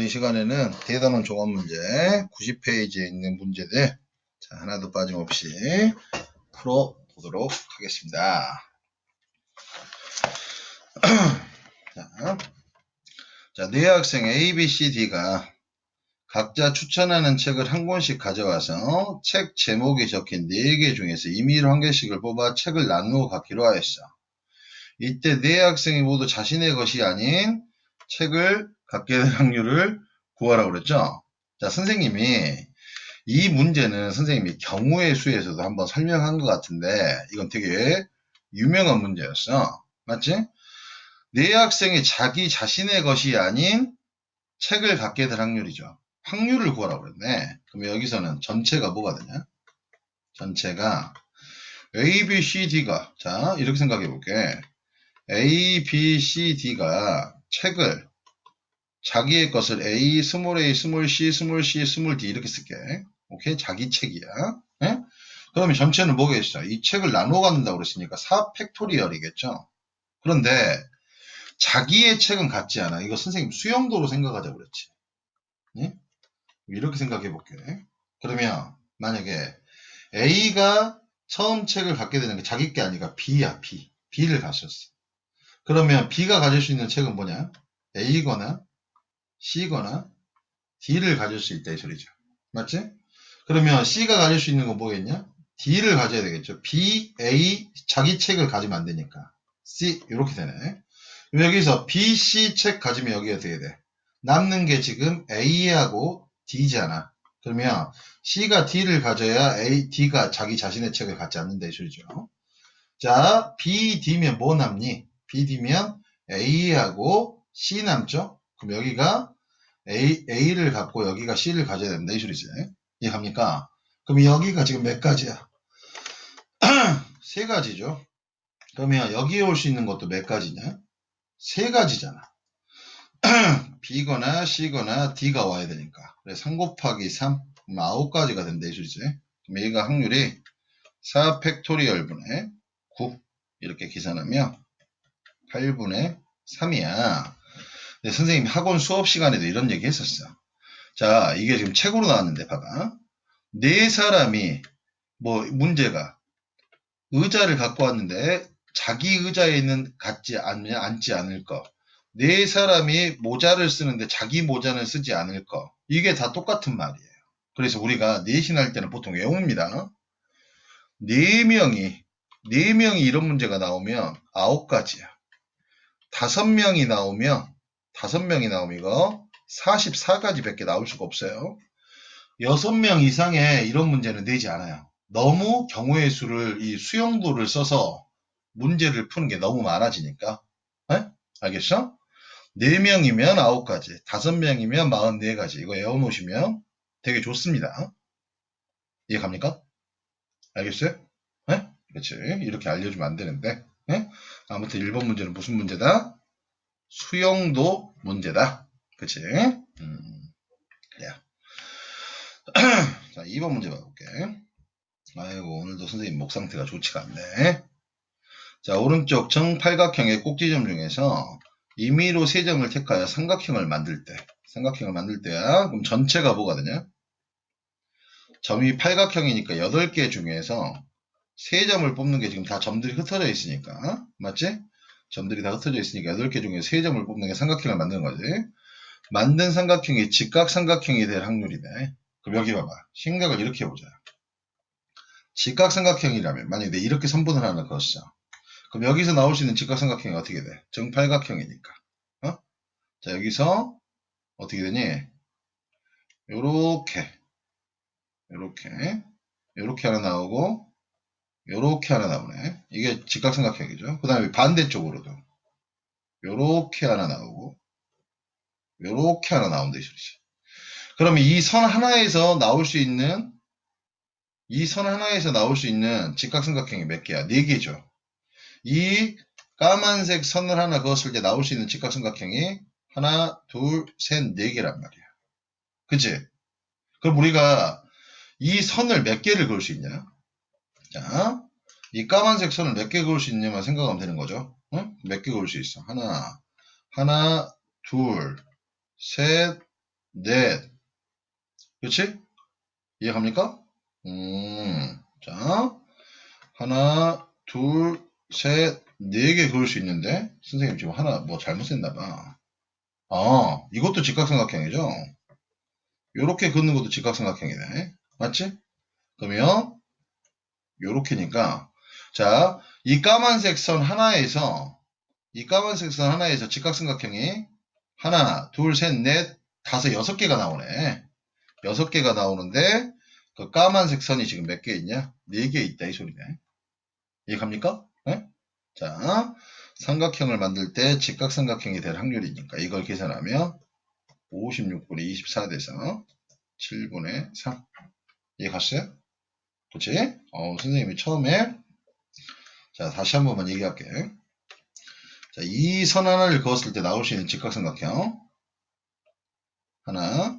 이 시간에는 대단원 종합 문제 90페이지에 있는 문제들 자, 하나도 빠짐없이 풀어보도록 하겠습니다. 자, 네 학생 A, B, C, D가 각자 추천하는 책을 한 권씩 가져와서 책 제목이 적힌 4개 중에서 임의로 한 개씩을 뽑아 책을 나누어 갖기로 하였어. 이때 네 학생이 모두 자신의 것이 아닌 책을 갖게 될 확률을 구하라고 그랬죠. 자, 선생님이 이 문제는 선생님이 경우의 수에서도 한번 설명한 것 같은데 이건 되게 유명한 문제였어. 맞지? 네 학생이 자기 자신의 것이 아닌 책을 갖게 될 확률이죠. 확률을 구하라고 그랬네. 그럼 여기서는 전체가 뭐가 되냐? 전체가 A, B, C, D가 자 이렇게 생각해 볼게. A, B, C, D가 책을 자기의 것을 A, 스몰 a, 스몰 c, 스몰 c, 스몰 d 이렇게 쓸게. 오케이? 자기 책이야. 네? 그러면 전체는 뭐겠어? 이 책을 나누어 갖는다고 그랬으니까 4팩토리얼이겠죠? 그런데 자기의 책은 같지 않아. 이거 선생님 수용도로 생각하자고 그랬지. 네? 이렇게 생각해 볼게. 그러면 만약에 A가 처음 책을 갖게 되는 게 자기 게 아니라 B야, B. B를 가졌어. 그러면 B가 가질 수 있는 책은 뭐냐? A거나 C거나 D를 가질 수 있다 이 소리죠. 맞지? 그러면 C가 가질 수 있는 건 뭐겠냐? D를 가져야 되겠죠. B, A 자기 책을 가지면 안 되니까 C 이렇게 되네. 여기서 B, C 책 가지면 여기 어떻게 돼? 남는 게 지금 A하고 D잖아. 그러면 C가 D를 가져야 D가 자기 자신의 책을 갖지 않는다 이 소리죠. 자, B, D면 뭐 남니? B, D면 A하고 C 남죠? 그럼 여기가 A를 갖고 여기가 C를 가져야 된다 이 소리지. 이해합니까? 그럼 여기가 지금 몇 가지야? 세 가지죠. 그러면 여기에 올 수 있는 것도 몇 가지냐? 세 가지잖아. B거나 C거나 D가 와야 되니까. 그래서 3 곱하기 3, 그럼 9가지가 된다 이 소리지. 그럼 얘가 확률이 4팩토리얼분의 9 이렇게 계산하면 8분의 3이야. 선생님이 학원 수업 시간에도 이런 얘기 했었어. 자, 이게 지금 책으로 나왔는데 봐봐. 네 사람이 뭐 문제가 의자를 갖고 왔는데 자기 의자에 있는 앉지 않을 거. 네 사람이 모자를 쓰는데 자기 모자는 쓰지 않을 거. 이게 다 똑같은 말이에요. 그래서 우리가 내신할 때는 보통 외웁니다. 네 명이 이런 문제가 나오면 9가지야. 5명이 나오면 이거 44가지밖에 나올 수가 없어요. 6명 이상의 이런 문제는 되지 않아요. 너무 경우의 수를 이 수용도를 써서 문제를 푸는 게 너무 많아지니까. 네? 알겠어? 4명이면 9가지, 5명이면 44가지. 이거 외워놓으시면 되게 좋습니다. 이해갑니까? 알겠어요? 네? 그렇지. 이렇게 알려주면 안 되는데. 네? 아무튼 1번 문제는 무슨 문제다? 수용도 문제다. 그치? 그래요. 자, 2번 문제 봐볼게. 아이고, 오늘도 선생님 목 상태가 좋지가 않네. 자, 오른쪽 정팔각형의 꼭지점 중에서 임의로 3점을 택하여 삼각형을 만들 때야. 그럼 전체가 뭐가 되냐? 점이 팔각형이니까 8개 중에서 3점을 뽑는 게 지금 다 점들이 흩어져 있으니까. 맞지? 점들이 다 흩어져 있으니까 8개 중에 3점을 뽑는 게 삼각형을 만드는 거지. 만든 삼각형이 직각삼각형이 될 확률이네. 그럼 여기 봐봐. 생각을 이렇게 해보자. 직각삼각형이라면 만약에 이렇게 선분을 하나 그었어. 그럼 여기서 나올 수 있는 직각삼각형이 어떻게 돼? 정팔각형이니까. 어? 자, 여기서 어떻게 되니? 요렇게 하나 나오고 요렇게 하나 나오네. 이게 직각삼각형이죠. 그 다음에 반대쪽으로도 요렇게 하나 나오고 요렇게 하나 나온다 이 소리지. 그러면 이 선 하나에서 나올 수 있는 직각삼각형이 몇 개야? 4개죠. 이 까만색 선을 하나 그었을 때 나올 수 있는 직각삼각형이 하나, 둘, 셋, 4개란 말이야. 그치? 그럼 우리가 이 선을 몇 개를 그을 수 있냐? 자, 이 까만색 선을 몇 개 그을 수 있냐만 생각하면 되는 거죠. 응? 몇 개 그을 수 있어? 하나, 둘, 셋, 넷. 그렇지? 이해갑니까? 자, 하나, 둘, 셋, 네 개 그을 수 있는데, 선생님 지금 하나 뭐 잘못 썼나봐. 이것도 직각삼각형이죠? 요렇게 긋는 것도 직각삼각형이네. 맞지? 그러면, 요렇게니까, 자, 이 까만색 선 하나에서, 직각삼각형이 하나, 둘, 셋, 넷, 다섯, 여섯 개가 나오네. 여섯 개가 나오는데, 그 까만색 선이 지금 몇 개 있냐? 네 개 있다, 이 소리네. 이해갑니까? 네? 자, 삼각형을 만들 때 직각삼각형이 될 확률이니까 이걸 계산하면 56분의 24 돼서 7분의 3. 이해갔어요? 그치? 선생님이 처음에, 자, 다시 한 번만 얘기할게. 자, 이 선 하나를 그었을 때 나올 수 있는 직각삼각형. 하나,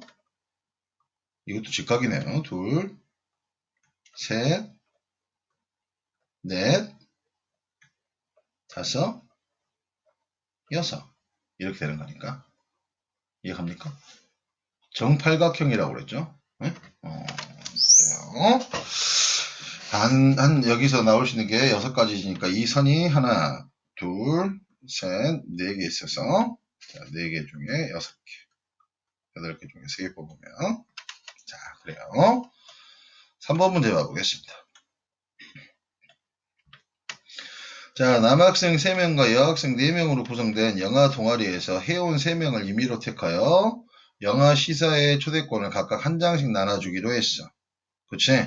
이것도 직각이네요. 둘, 셋, 넷, 다섯, 여섯. 이렇게 되는 거니까. 이해갑니까? 정팔각형이라고 그랬죠? 네? 그래요. 여기서 나올 수 있는 게 여섯 가지니까 이 선이 하나, 둘, 셋, 네 개 있어서, 자, 네 개 중에 여섯 개, 여덟 개 중에 세 개 뽑으면, 자, 그래요. 3번 문제 봐보겠습니다. 자, 남학생 3명과 여학생 4명으로 구성된 영화 동아리에서 회원 3명을 임의로 택하여 영화 시사회 초대권을 각각 한 장씩 나눠주기로 했어. 그치?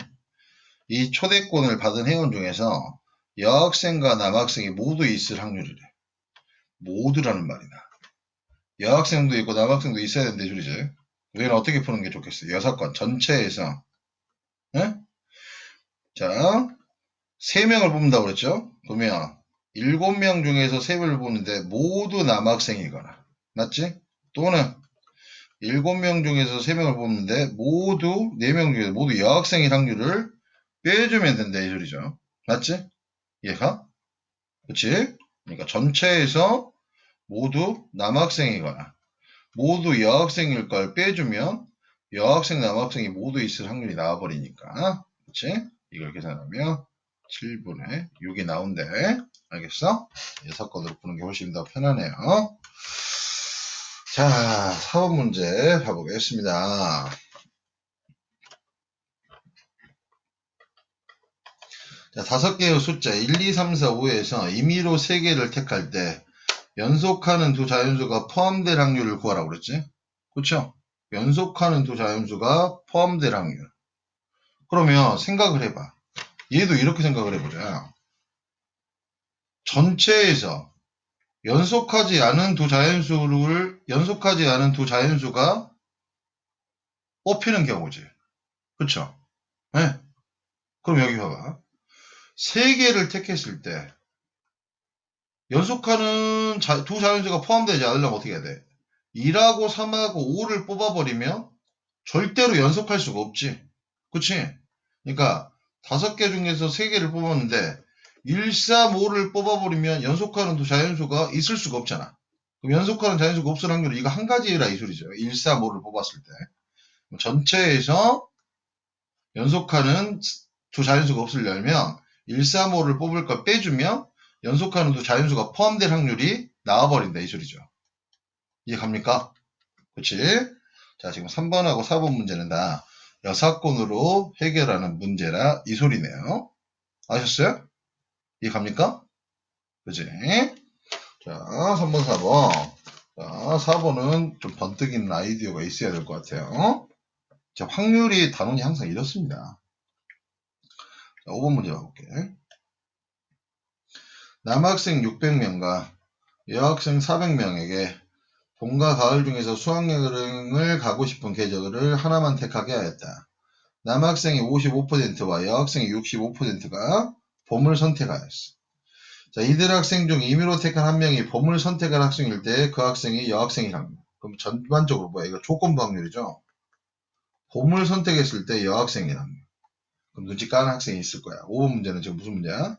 이 초대권을 받은 회원 중에서 여학생과 남학생이 모두 있을 확률이래. 모두라는 말이다. 여학생도 있고 남학생도 있어야 된대 줄이지. 우리는 어떻게 푸는 게 좋겠어? 여섯 건 전체에서, 네? 자, 3명을 뽑는다고 그랬죠? 그러면 7명 중에서 3명을 뽑는데 모두 남학생이거나, 맞지? 또는 7명 중에서 3명을 뽑는데 모두 4명 중에서 모두 여학생일 확률을 빼주면 된다 이 소리죠. 맞지? 이해가? 그치? 그러니까 전체에서 모두 남학생이거나 모두 여학생일 걸 빼주면 여학생, 남학생이 모두 있을 확률이 나와버리니까. 그치? 이걸 계산하면 7분의 6이 나온대. 알겠어? 6건으로 푸는 게 훨씬 더 편하네요. 자, 4번 문제 봐보겠습니다. 자, 5개의 숫자 1, 2, 3, 4, 5에서 임의로 3개를 택할 때 연속하는 두 자연수가 포함될 확률을 구하라고 그랬지? 그쵸? 연속하는 두 자연수가 포함될 확률. 그러면 생각을 해봐. 얘도 이렇게 생각을 해보자. 전체에서 연속하지 않은 두 자연수가 뽑히는 경우지. 그쵸? 네? 그럼 여기 봐봐. 3개를 택했을 때 연속하는 두 자연수가 포함되지 않으려면 어떻게 해야 돼? 2하고 3하고 5를 뽑아버리면 절대로 연속할 수가 없지. 그치? 그러니까 5개 중에서 3개를 뽑았는데 1, 3, 5를 뽑아버리면 연속하는 두 자연수가 있을 수가 없잖아. 그럼 연속하는 자연수가 없을 확률은 이거 한 가지라 이 소리죠. 1, 3, 5를 뽑았을 때. 전체에서 연속하는 두 자연수가 없으려면 1, 3, 5를 뽑을 걸 빼주면 연속하는 두 자연수가 포함될 확률이 나와버린다 이 소리죠. 이해 갑니까? 그치? 자, 지금 3번하고 4번 문제는 다 여사건으로 해결하는 문제라 이 소리네요. 아셨어요? 이해 갑니까? 그치? 자, 3번, 4번. 자, 4번은 좀 번뜩 있는 아이디어가 있어야 될 것 같아요. 자, 확률이 단원이 항상 이렇습니다. 자, 5번 문제 봐볼게. 남학생 600명과 여학생 400명에게 봄과 가을 중에서 수학여행을 가고 싶은 계절을 하나만 택하게 하였다. 남학생이 55%와 여학생이 65%가 봄을 선택하였어. 자, 이들 학생 중 임의로 택한 한 명이 봄을 선택한 학생일 때 그 학생이 여학생일 확률. 그럼 전반적으로 뭐야? 이거 조건부 확률이죠? 봄을 선택했을 때 여학생일 확률. 그럼 눈치 까는 학생이 있을 거야. 5번 문제는 지금 무슨 문제야?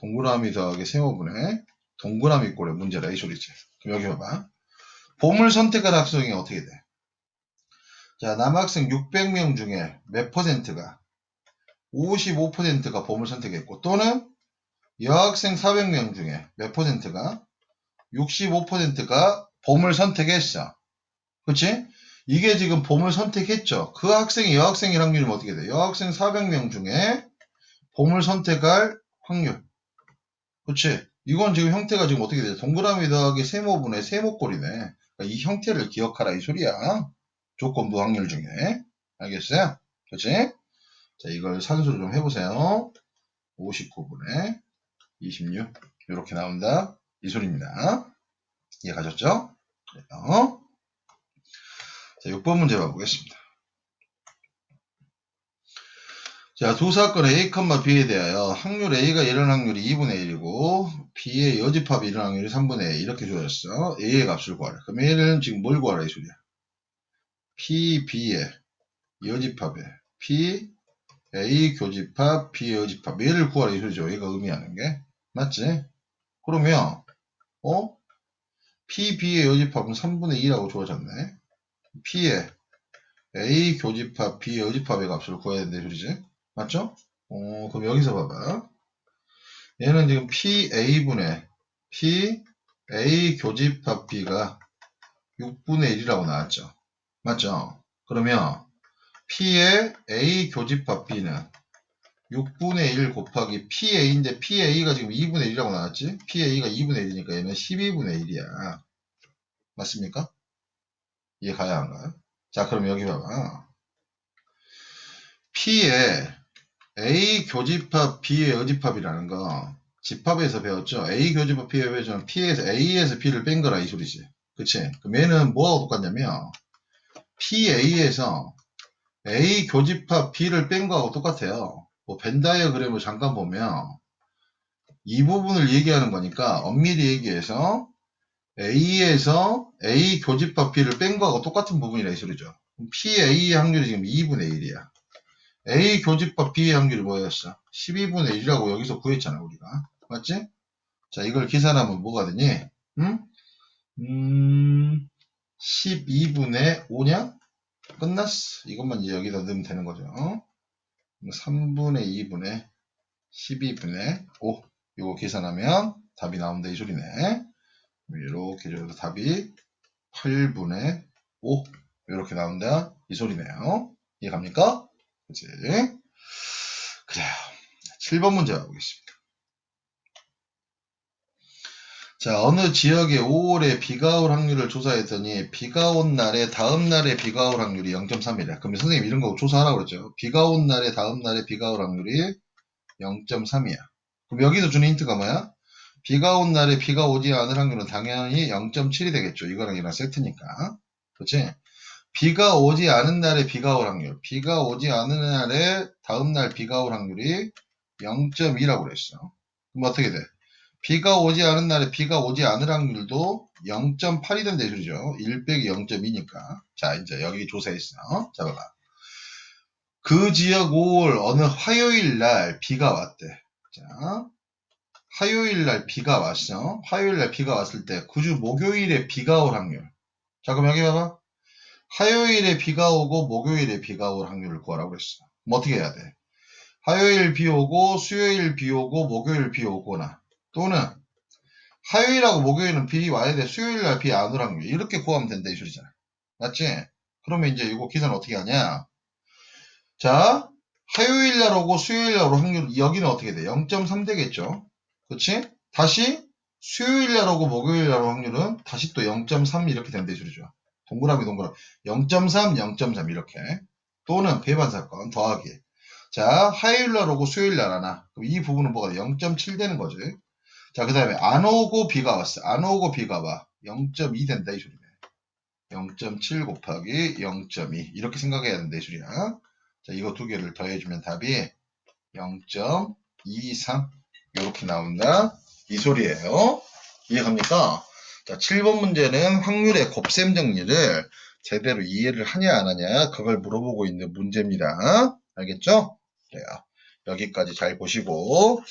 동그라미 더하기 세모분의 동그라미 꼴의 문제라 이 소리지. 그럼 여기 봐봐. 봄을 선택한 학생이 어떻게 돼? 자, 남학생 600명 중에 몇 퍼센트가 55%가 봄을 선택했고 또는 여학생 400명 중에 몇 퍼센트가 65%가 봄을 선택했어. 그치? 이게 지금 봄을 선택했죠. 그 학생이 여학생일 확률이면 어떻게 돼? 여학생 400명 중에 봄을 선택할 확률. 그치? 이건 지금 형태가 지금 어떻게 돼? 동그라미 더하기 세모분의 세모꼴이네. 그러니까 이 형태를 기억하라 이 소리야. 조건부 확률 중에. 알겠어요? 그치? 자, 이걸 산수로 좀 해보세요. 59분의 26. 이렇게 나온다. 이 소리입니다. 이해 가셨죠? 그래요. 자, 6번 문제 봐보겠습니다. 자, 두 사건 A, B에 대하여 확률 A가 일어날 확률이 2분의 1이고 B의 여집합이 일어날 확률이 3분의 1 이렇게 주어졌어. A의 값을 구하라. 그럼 A는 지금 뭘 구하라 이 소리야. P, B의 여집합에 P, A 교집합, B의 여집합 얘를 구하라 이 소리죠. 얘가 의미하는 게. 맞지? 그러면 P, B의 여집합은 3분의 2라고 주어졌네. P의 A 교집합, B 여집합의 값을 구해야 된다 이 소리지. 맞죠? 그럼 여기서 봐봐. 얘는 지금 PA분의 PA 교집합 B가 6분의 1이라고 나왔죠. 맞죠? 그러면 P의 A 교집합 B는 6분의 1 곱하기 PA인데 PA가 지금 2분의 1이라고 나왔지? PA가 2분의 1이니까 얘는 12분의 1이야. 맞습니까? 이해 가야 한가요? 자, 그럼 여기 봐봐. P의 A 교집합 B의 여집합이라는 거 집합에서 배웠죠. A 교집합 B의 배우면 P에서 A에서 B를 뺀 거라 이 소리지. 그치? 그럼 얘는 뭐하고 똑같냐면 PA에서 A 교집합 B를 뺀 거하고 똑같아요. 뭐 벤 다이어그램을 잠깐 보면 이 부분을 얘기하는 거니까 엄밀히 얘기해서 A에서 A 교집합 B를 뺀 거하고 똑같은 부분이라 이 소리죠. PA의 확률이 지금 2분의 1이야. A 교집합 B의 확률이 뭐였어? 12분의 1이라고 여기서 구했잖아, 우리가. 맞지? 자, 이걸 계산하면 뭐가 되니? 응? 12분의 5냐? 끝났어. 이것만 이제 여기다 넣으면 되는 거죠. 3분의 2분의 12분의 5. 이거 계산하면 답이 나온다, 이 소리네. 이렇게 줘도 답이 8분의 5. 이렇게 나온다, 이 소리네요. 이해갑니까? 그치? 그래요. 7번 문제 가보겠습니다. 자, 어느 지역에 5월에 비가 올 확률을 조사했더니 비가 온 날에 다음 날에 비가 올 확률이 0.3이래. 그러면 선생님 이런 거 조사하라고 그랬죠. 비가 온 날에 다음 날에 비가 올 확률이 0.3이야. 그럼 여기서 주는 힌트가 뭐야? 비가 온 날에 비가 오지 않을 확률은 당연히 0.7이 되겠죠. 이거랑 이거랑 세트니까. 그렇지? 비가 오지 않은 날에 비가 올 확률. 비가 오지 않은 날에 다음 날 비가 올 확률이 0.2라고 그랬어. 그럼 어떻게 돼? 비가 오지 않은 날에 비가 오지 않을 확률도 0.8이 된다 이 소리죠. 1 빼기 0.2니까. 자, 이제 여기 조사했어. 자, 봐봐. 그 지역 5월 어느 화요일 날 비가 왔대. 자, 화요일 날 비가 왔어. 화요일 날 비가 왔을 때 그주 목요일에 비가 올 확률. 자, 그럼 여기 봐봐. 화요일에 비가 오고 목요일에 비가 올 확률을 구하라고 그랬어. 그럼 어떻게 해야 돼? 화요일 비 오고 수요일 비 오고 목요일 비 오거나 또는 화요일하고 목요일은 비 와야 돼. 수요일날 비 안 올 확률. 이렇게 구하면 된다 이 소리잖아. 맞지? 그러면 이제 이거 계산 어떻게 하냐? 자, 화요일날 오고 수요일날 올 확률 여기는 어떻게 돼? 0.3 되겠죠? 그치? 다시 수요일날 오고 목요일날 올 확률은 다시 또 0.3 이렇게 된다 이 소리죠. 동그라미 0.3 0.3 이렇게 또는 배반 사건 더하기. 자, 화요일날 오고 수요일날 하나. 그럼 이 부분은 뭐가 돼? 0.7 되는 거지. 자, 그 다음에 안 오고 비가 왔어. 안 오고 비가 와. 0.2 된다 이 소리네. 0.7 곱하기 0.2 이렇게 생각해야 된다 이 소리야. 자, 이거 두 개를 더해주면 답이 0.23 이렇게 나온다 이 소리예요. 이해갑니까? 자, 7번 문제는 확률의 곱셈 정리를 제대로 이해를 하냐 안 하냐 그걸 물어보고 있는 문제입니다. 알겠죠? 그래요. 여기까지 잘 보시고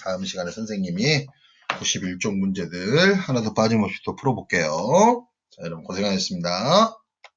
다음 시간에 선생님이 91쪽 문제들 하나 더 빠짐없이 또 풀어볼게요. 자, 여러분 고생하셨습니다.